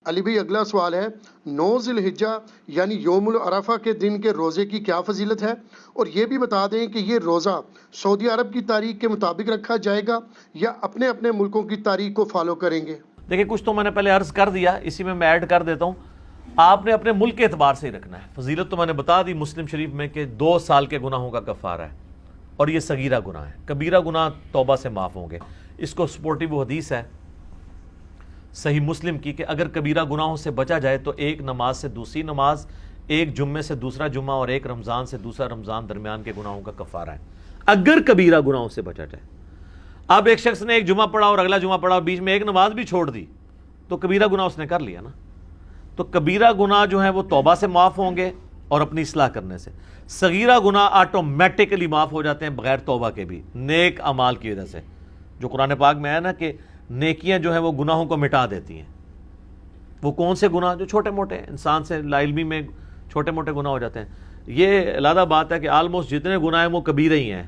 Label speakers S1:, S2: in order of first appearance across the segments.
S1: علی بھائی اگلا سوال ہے 9 ذی الحجہ یعنی یوم العرفہ کے دن کے روزے کی کیا فضیلت ہے، اور یہ بھی بتا دیں کہ یہ روزہ سعودی عرب کی تاریخ کے مطابق رکھا جائے گا یا اپنے اپنے ملکوں کی تاریخ کو فالو کریں گے؟
S2: دیکھیں کچھ تو میں نے پہلے عرض کر دیا، اسی میں ایڈ کر دیتا ہوں. آپ نے اپنے ملک کے اعتبار سے ہی رکھنا ہے. فضیلت تو میں نے بتا دی مسلم شریف میں کہ 2 سال کے گناہوں کا کفارہ ہے، اور یہ صغیرہ گناہ ہے. کبیرہ گناہ توبہ سے معاف ہوں گے. اس کو سپورٹیو وہ حدیث ہے صحیح مسلم کی کہ اگر کبیرہ گناہوں سے بچا جائے تو ایک نماز سے دوسری نماز، ایک جمعے سے دوسرا جمعہ، اور ایک رمضان سے دوسرا رمضان درمیان کے گناہوں کا کفارہ ہے، اگر کبیرہ گناہوں سے بچا جائے. اب ایک شخص نے ایک جمعہ پڑھا اور اگلا جمعہ پڑھا اور بیچ میں ایک نماز بھی چھوڑ دی تو کبیرہ گناہ اس نے کر لیا نا. تو کبیرہ گناہ جو ہیں وہ توبہ سے معاف ہوں گے اور اپنی اصلاح کرنے سے. صغیرہ گناہ آٹومیٹکلی معاف ہو جاتے ہیں بغیر توبہ کے بھی، نیک اعمال کی وجہ سے. جو قرآن پاک میں ہے نا کہ نیکیاں جو ہیں وہ گناہوں کو مٹا دیتی ہیں. وہ کون سے گناہ؟ جو چھوٹے موٹے انسان سے لا علمی میں چھوٹے موٹے گناہ ہو جاتے ہیں. یہ علیحدہ بات ہے کہ آلموسٹ جتنے گناہ ہیں وہ کبیرہ ہی ہیں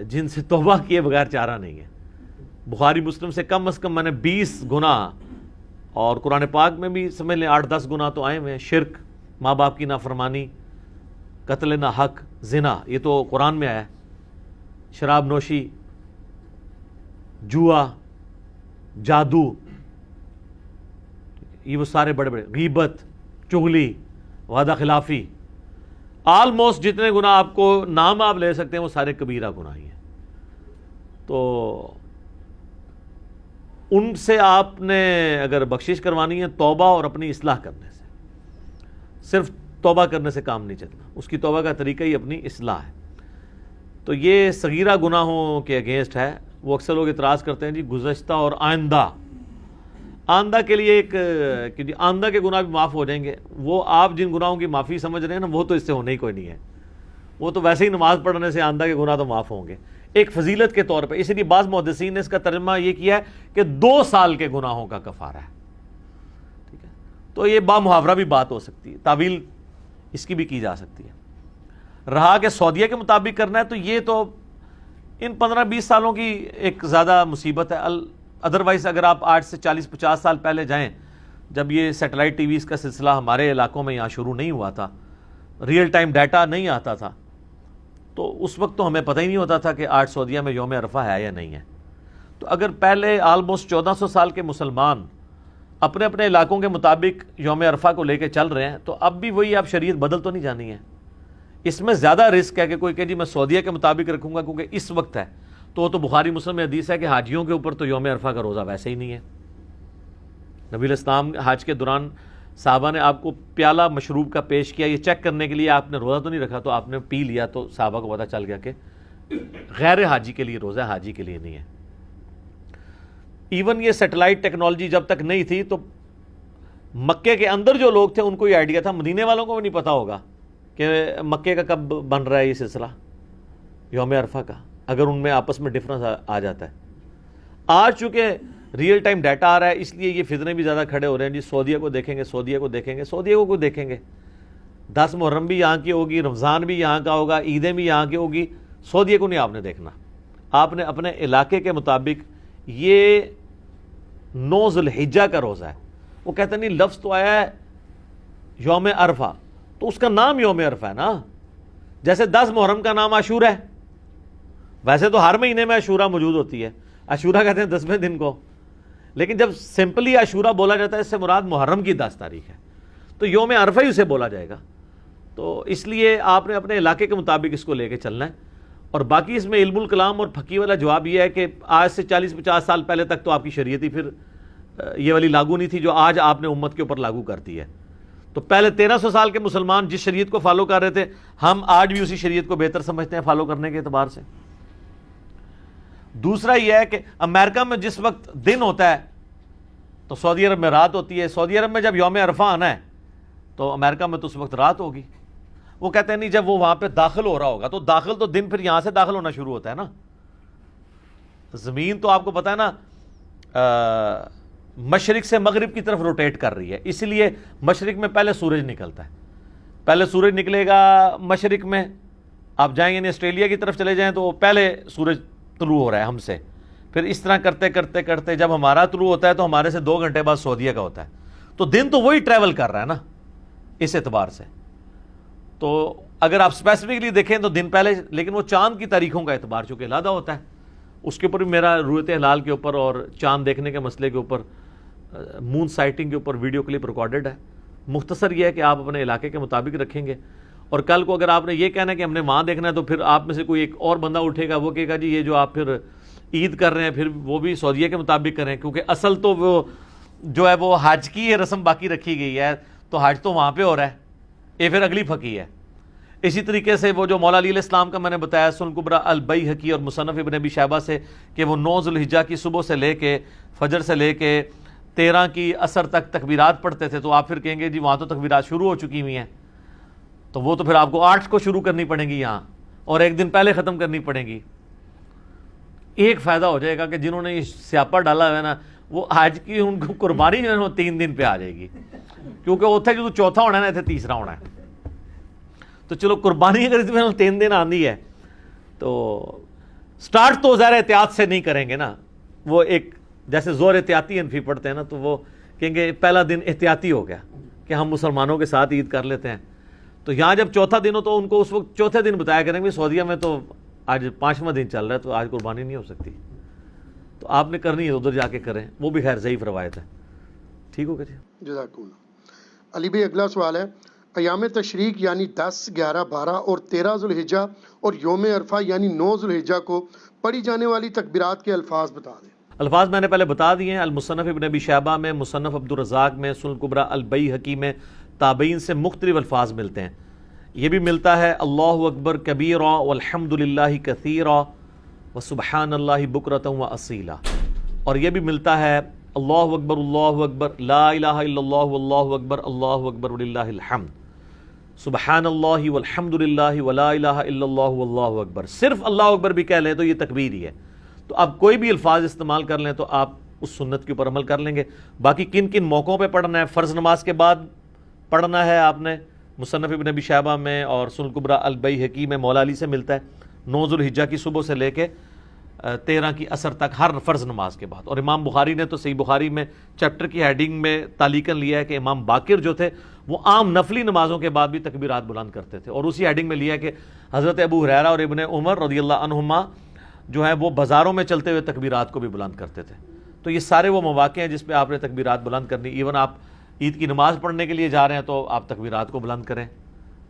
S2: جن سے توبہ کیے بغیر چارہ نہیں ہے. بخاری مسلم سے کم از کم میں نے 20 گناہ، اور قرآن پاک میں بھی سمجھ لیں 8-10 گناہ تو آئے ہوئے ہیں. شرک، ماں باپ کی نافرمانی، قتل نہ حق، زنا، یہ تو قرآن میں آیا ہے. شراب نوشی، جوا، جادو، یہ وہ سارے بڑے بڑے، غیبت، چغلی، وعدہ خلافی، آلموسٹ جتنے گناہ آپ کو نام آپ لے سکتے ہیں وہ سارے کبیرہ گناہ ہی ہیں. تو ان سے آپ نے اگر بخشش کروانی ہے توبہ اور اپنی اصلاح کرنے سے، صرف توبہ کرنے سے کام نہیں چلنا. اس کی توبہ کا طریقہ ہی اپنی اصلاح ہے. تو یہ صغیرہ گناہوں کے اگینسٹ ہے. وہ اکثر لوگ اعتراض کرتے ہیں جی گزشتہ اور آئندہ کے لیے ایک کہ جی آئندہ کے گناہ بھی معاف ہو جائیں گے. وہ آپ جن گناہوں کی معافی سمجھ رہے ہیں نا وہ تو اس سے ہونے ہی کوئی نہیں ہے. وہ تو ویسے ہی نماز پڑھنے سے آئندہ کے گناہ تو معاف ہوں گے ایک فضیلت کے طور پہ. اسی لیے بعض محدثین نے اس کا ترجمہ یہ کیا ہے کہ 2 سال کے گناہوں کا کفارہ ہے. ٹھیک ہے، تو یہ با محاورہ بھی بات ہو سکتی ہے، تعویل اس کی بھی کی جا سکتی ہے. رہا کہ سعودیہ کے مطابق کرنا ہے تو یہ تو ان 15-20 سالوں کی ایک زیادہ مصیبت ہے. ادروائز اگر آپ آج سے 40-50 سال پہلے جائیں، جب یہ سیٹلائٹ ٹی ویز کا سلسلہ ہمارے علاقوں میں یہاں شروع نہیں ہوا تھا، ریئل ٹائم ڈیٹا نہیں آتا تھا، تو اس وقت تو ہمیں پتہ ہی نہیں ہوتا تھا کہ آج سعودیہ میں یوم عرفہ ہے یا نہیں ہے. تو اگر پہلے آلموسٹ 1400 سال کے مسلمان اپنے اپنے علاقوں کے مطابق یوم عرفہ کو لے کے چل رہے ہیں، تو اب بھی وہی آپ شریعت بدل تو نہیں جانی ہے. اس میں زیادہ رسک ہے کہ کوئی کہ جی میں سعودیہ کے مطابق رکھوں گا کیونکہ اس وقت ہے. تو بخاری مسلم میں حدیث ہے کہ حاجیوں کے اوپر تو یوم عرفہ کا روزہ ویسے ہی نہیں ہے. نبی الاسلام حج کے دوران صحابہ نے آپ کو پیالہ مشروب کا پیش کیا یہ چیک کرنے کے لیے آپ نے روزہ تو نہیں رکھا، تو آپ نے پی لیا تو صحابہ کو پتہ چل گیا کہ غیر حاجی کے لیے روزہ، حاجی کے لیے نہیں ہے. ایون یہ سیٹلائٹ ٹیکنالوجی جب تک نہیں تھی تو مکے کے اندر جو لوگ تھے ان کو یہ آئیڈیا تھا، مدینے والوں کو بھی نہیں پتا ہوگا کہ مکے کا کب بن رہا ہے یہ سلسلہ یوم عرفہ کا، اگر ان میں آپس میں ڈفرنس آ جاتا ہے. آج چونکہ ریئل ٹائم ڈیٹا آ رہا ہے اس لیے یہ فتنے بھی زیادہ کھڑے ہو رہے ہیں جی سعودیہ کو دیکھیں گے، سعودیہ کو دیکھیں گے. سعودیہ کو کوئی دیکھیں گے، 10 محرم بھی یہاں کی ہوگی، رمضان بھی یہاں کا ہوگا، عیدیں بھی یہاں کی ہوگی. سعودیہ کو نہیں آپ نے دیکھنا. آپ نے اپنے علاقے کے مطابق یہ 9 ذی الحجہ کا روزہ ہے. وہ کہتے نہیں لفظ تو آیا ہے یوم عرفہ تو اس کا نام یوم عرفہ ہے نا. جیسے 10 محرم کا نام عاشورہ ہے، ویسے تو ہر مہینے میں عاشورہ موجود ہوتی ہے، عاشورہ کہتے ہیں 10ویں دن کو، لیکن جب سمپلی عاشورہ بولا جاتا ہے اس سے مراد محرم کی 10 تاریخ ہے تو یوم عرفہ ہی اسے بولا جائے گا. تو اس لیے آپ نے اپنے علاقے کے مطابق اس کو لے کے چلنا ہے. اور باقی اس میں علم الکلام اور پھکی والا جواب یہ ہے کہ آج سے 40-50 سال پہلے تک تو آپ کی شریعت ہی پھر یہ والی لاگو نہیں تھی جو آج آپ نے امت کے اوپر لاگو کر دی ہے. تو پہلے 1300 سال کے مسلمان جس شریعت کو فالو کر رہے تھے ہم آج بھی اسی شریعت کو بہتر سمجھتے ہیں فالو کرنے کے اعتبار سے. دوسرا یہ ہے کہ امریکہ میں جس وقت دن ہوتا ہے تو سعودی عرب میں رات ہوتی ہے. سعودی عرب میں جب یوم عرفہ آنا ہے تو امریکہ میں تو اس وقت رات ہوگی. وہ کہتے ہیں نہیں جب وہ وہاں پہ داخل ہو رہا ہوگا تو داخل تو دن پھر یہاں سے داخل ہونا شروع ہوتا ہے نا. زمین تو آپ کو پتا ہے نا مشرق سے مغرب کی طرف روٹیٹ کر رہی ہے، اس لیے مشرق میں پہلے سورج نکلتا ہے. پہلے سورج نکلے گا مشرق میں، آپ جائیں گے یعنی آسٹریلیا کی طرف چلے جائیں تو پہلے سورج طلوع ہو رہا ہے ہم سے، پھر اس طرح کرتے کرتے کرتے جب ہمارا طلوع ہوتا ہے تو ہمارے سے 2 گھنٹے بعد سعودیہ کا ہوتا ہے. تو دن تو وہی ٹریول کر رہا ہے نا اس اعتبار سے. تو اگر آپ اسپیسیفکلی دیکھیں تو دن پہلے, لیکن وہ چاند کی تاریخوں کا اعتبار چونکہ علیحدہ ہوتا ہے, اس کے اوپر بھی میرا رؤیت ہلال کے اوپر اور چاند دیکھنے کے مسئلے کے اوپر, مون سائٹنگ کے اوپر ویڈیو کلپ ریکارڈڈ ہے. مختصر یہ ہے کہ آپ اپنے علاقے کے مطابق رکھیں گے, اور کل کو اگر آپ نے یہ کہنا ہے کہ ہم نے وہاں دیکھنا ہے تو پھر آپ میں سے کوئی ایک اور بندہ اٹھے گا, وہ کہے گا جی یہ جو آپ پھر عید کر رہے ہیں پھر وہ بھی سعودیہ کے مطابق کریں, کیونکہ اصل تو وہ جو ہے وہ حج کی یہ رسم باقی رکھی گئی ہے, تو حج تو وہاں پہ ہو رہا ہے, یہ پھر اگلی فقی ہے. اسی طریقے سے وہ جو مولا علی علیہ السلام کا میں نے بتایا سنن کبریٰ البیہقی اور مصنف ابن ابی شیبہ سے کہ وہ 9 ذو الحجہ کی صبح سے لے کے فجر سے لے کے 13 کی عصر تک تکبیرات پڑھتے تھے, تو آپ پھر کہیں گے جی وہاں تو تکبیرات شروع ہو چکی ہوئی ہیں, تو وہ تو پھر آپ کو 8 کو شروع کرنی پڑیں گی یہاں, اور ایک دن پہلے ختم کرنی پڑیں گی. ایک فائدہ ہو جائے گا کہ جنہوں نے یہ سیاپا ڈالا ہے نا, وہ آج کی ان کو قربانی جو ہے وہ 3 دن پہ آ جائے گی, کیونکہ اتنے جو چوتھا ہونا ہے نا اتنے تیسرا ہونا ہے. تو چلو قربانی اگر اس میں 3 دن آندی ہے تو سٹارٹ تو ظاہر احتیاط سے نہیں کریں گے نا, وہ ایک جیسے زور احتیاطی انفی پڑھتے ہیں نا, تو وہ کہیں گے پہلا دن احتیاطی ہو گیا کہ ہم مسلمانوں کے ساتھ عید کر لیتے ہیں. تو یہاں جب چوتھا دن ہو تو ان کو اس وقت چوتھے دن بتایا کریں گے سعودیہ میں تو آج 5واں دن چل رہا ہے تو آج قربانی نہیں ہو سکتی, تو آپ نے کرنی ہے ادھر جا کے کریں, وہ بھی خیر ضعیف روایت ہے. ٹھیک ہوگا جی,
S1: جزاک اللہ. علی بھائی اگلا سوال ہے, ایام تشریق یعنی 10, 11, 12 اور 13 ذوالحجہ اور یوم عرفہ یعنی 9 ذوالحجہ کو پڑھی جانے والی تکبیرات کے الفاظ بتا دیں.
S2: الفاظ میں نے پہلے بتا دیے ہیں, المصنف ابن ابی شیبہ میں, مصنف عبدالرزاق میں, سنن کبریٰ البیہقی میں تابعین سے مختلف الفاظ ملتے ہیں. یہ بھی ملتا ہے اللہ اکبر کبیرا والحمد للہ کثیرا وسبحان اللہ بکرۃ واصیلا, اور یہ بھی ملتا ہے اللہ اکبر لا الہ الا اللہ واللہ اکبر وللہ الحمد, سبحان اللہ والحمد للہ ولا الہ الا اللہ واللہ اکبر. صرف اللہ اکبر بھی کہہ لیں تو یہ تکبیر ہی ہے. تو آپ کوئی بھی الفاظ استعمال کر لیں تو آپ اس سنت کے اوپر عمل کر لیں گے. باقی کن کن موقعوں پہ پڑھنا ہے, فرض نماز کے بعد پڑھنا ہے آپ نے, مصنف ابن ابی شیبہ میں اور سنن کبریٰ البیہقی میں مولا علی سے ملتا ہے 9 ذوالحجہ کی صبح سے لے کے 13 کی عصر تک ہر فرض نماز کے بعد. اور امام بخاری نے تو صحیح بخاری میں چیپٹر کی ہیڈنگ میں تعلیقاً لیا ہے کہ امام باقر جو تھے وہ عام نفلی نمازوں کے بعد بھی تکبیرات بلند کرتے تھے, اور اسی ہیڈنگ میں لیا ہے کہ حضرت ابو ہریرہ اور ابن عمر رضی اللہ عنہما جو ہے وہ بازاروں میں چلتے ہوئے تکبیرات کو بھی بلند کرتے تھے. تو یہ سارے وہ مواقع ہیں جس پہ آپ نے تکبیرات بلند کرنی. ایون آپ عید کی نماز پڑھنے کے لیے جا رہے ہیں تو آپ تکبیرات کو بلند کریں.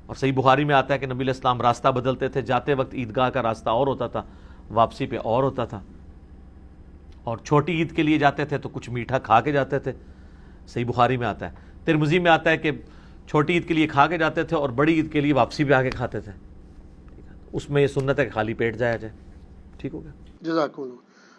S2: اور صحیح بخاری میں آتا ہے کہ نبی علیہ السلام راستہ بدلتے تھے, جاتے وقت عیدگاہ کا راستہ اور ہوتا تھا, واپسی پہ اور ہوتا تھا, اور چھوٹی عید کے لیے جاتے تھے تو کچھ میٹھا کھا کے جاتے تھے, صحیح بخاری میں آتا ہے. ترمذی میں آتا ہے کہ چھوٹی عید کے لیے کھا کے جاتے تھے اور بڑی عید کے لیے واپسی پہ آ کے کھاتے تھے. اس میں یہ سنت ہے کہ خالی پیٹ جایا جائے. ٹھیک ہو گیا,
S1: جزاک اللہ.